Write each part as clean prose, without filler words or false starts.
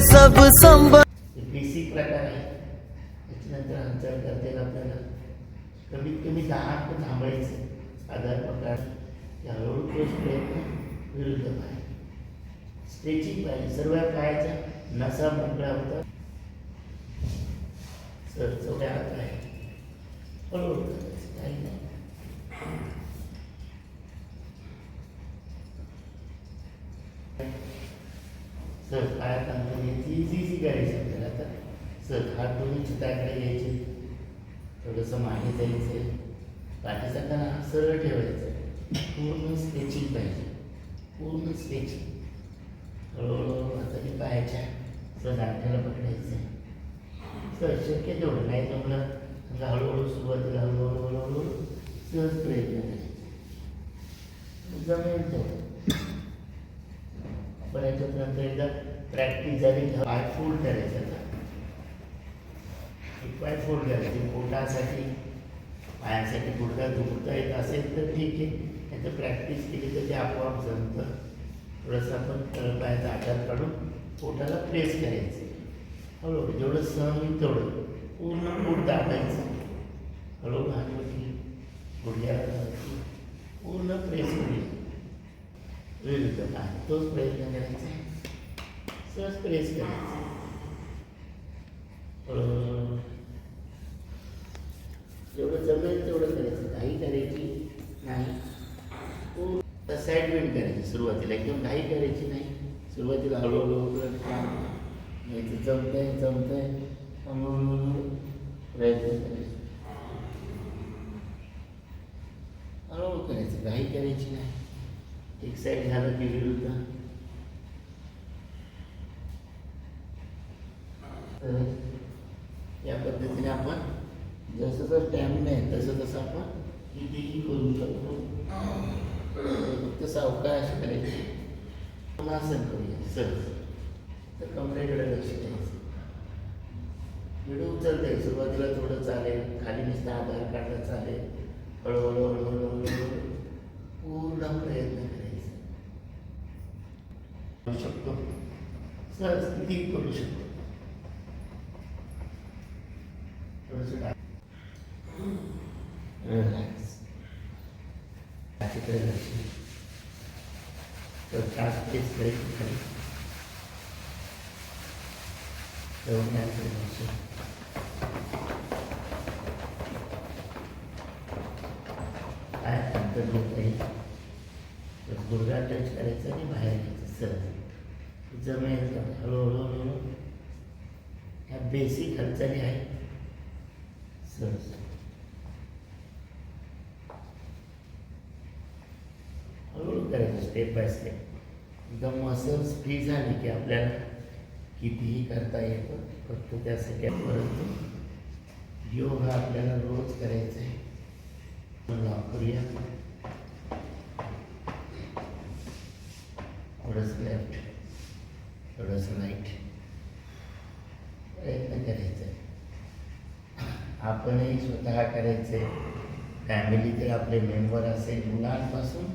सब संभल basic प्रकार आहे. त्याच्यानंतर हालचाल करता येईल आपल्याला. कमीत कमी 10 पण थांबायचं. आधार प्रकार हळूहळू प्रयत्न विरुद्ध पाय. स्ट्रेचिंग पाहिजे. सर्व पायाच्या नसा मोकळ्या होतात. सर चौड्या हात आहे. हळूहळू करायचं, काही नाही. सर पायात अंतर घ्यायची. इझी करायची आपल्याला. आता सर हात दोन्ही चिताकडे घ्यायचे. थोडंसं मागे जायचं. पाठीचा कणा सरळ ठेवायचं. पूर्ण स्ट्रेचिंग पाहिजे. पूर्ण स्ट्रेचिंग. हळूहळू हाताने पायाच्या सर अंगठ्याला पकडायचं. सर शक्य तेवढं नाही जमलं समजा हळूहळू सुरुवातीला हळूहळू हळूहळू सहज प्रयत्न करायचे. जमेल तेवढं. पण याच्यानंतर एकदा प्रॅक्टिस झाली पाय फोल्ड करायचा. एक पाय फोल्ड करायचे. पोटासाठी पायासाठी गुडघा दुखता येत असेल तर ठीक आहे. त्याचं प्रॅक्टिस केली तर ते आपोआप जमतं. थोडंसं आपण तळपायाचा आकार काढून पोटाला प्रेस करायचं. हळूहळू जेवढं सहन होईल तेवढं पूर्ण पोट दाबायचं. हळूहळू हातवरती गुडघ्याला पूर्ण प्रेस करूया. विरुद्ध पाय तोच प्रयत्न करायचा. सहज प्रेस करायचं. जेवढं जमेल तेवढं करायचं. घाई करायची नाही. पूर्ण साईड बेंड करायची. सुरुवातीला एकदम घाई करायची नाही. सुरुवातीला हळूहळू जमतंय हळूहळू प्रयत्न करायचे. हळूहळू करायचं. घाई करायची नाही. एक साईड झालं की विरुद्ध. या पद्धतीने आपण जसं जर स्टॅमिना आहे तसं आपण कितीही करू शकतो. फक्त सावकाश करायची. आसन करूया सहज. तर कमरेकडे लक्ष द्यायचं. व्हिडिओ उचलते. सुरुवातीला थोडं चालेल. खाली नुसता आधार काढला चालेल. हळूहळू हळूहळू हळूहळू पूर्ण प्रयत्न करायचा. करू शकतो. सहज किती करू शकतो. रिलॅक्स. तिकडे लक्ष. तर तास करायची खाली. काय अंतर घेता येईल. गुडघा टच करायचं आणि बाहेर घ्यायचं. सहज जमेल. हळूहळू हळूहळू ह्या बेसिक हालचाली आहेत. सहज हळूहळू करायचं. Step by step. एकदम मसल्स फ्री झाली की आपल्याला कितीही करता येतं. फक्त त्यासाठी परंतु योग हा आपल्याला रोज करायचा आहे. लॉक करूया. थोडंसं लेफ्ट थोडंसं राईट. प्रयत्न करायचा आहे. आपणही स्वतः करायचं आहे. फॅमिली तर आपले मेंबर असेल मुलांपासून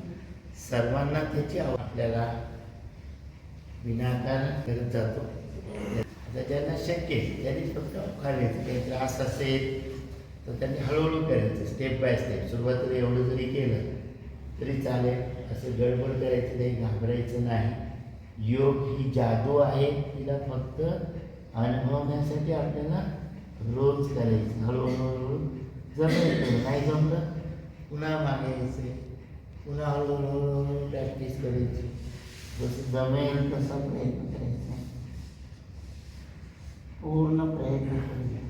सर्वांना त्याची आपल्याला विनाकारण करत जातो. आता ज्यांना शक्य आहे त्यांनी फक्त खाण्याचं काही त्रास असेल तर त्यांनी हळूहळू करायचं. Step by step. सुरुवातीला एवढं जरी केलं तरी चालेल. असं गडबड करायचं नाही. घाबरायचं नाही. योग ही जादू आहे. तिला फक्त अनुभवण्यासाठी आपल्याला रोज करायचं. हळूहळू जमेल. नाही जमलं पुन्हा मागे यायचं. पुन्हा हळूहळू प्रॅक्टिस करायची. जसं जमेल तसा प्रयत्न करायचा. पूर्ण प्रयत्न करूया.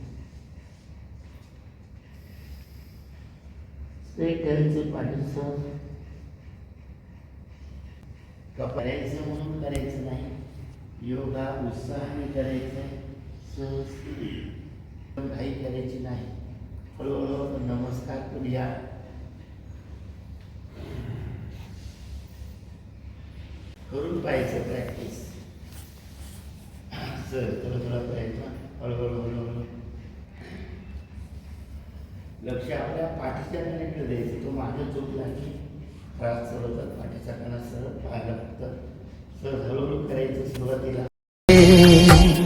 स्ट्रेट करायचं. पाठीचं करायचं म्हणून करायचं नाही. योगा उत्साहाने करायचं आहे. सहज घाई करायची नाही. हळूहळू नमस्कार करूया. करून पाहायचं प्रॅक्टिस. थोडा प्रयत्न. हळूहळू हळूहळू लक्ष आपल्या पाठीच्या कणाकडे द्यायचं. तो मागे चुकला की त्रास होतात. पाठीचा कणा सरळ पाहायला फक्त सहज हळूहळू करायचं. सुरुवातीला आहे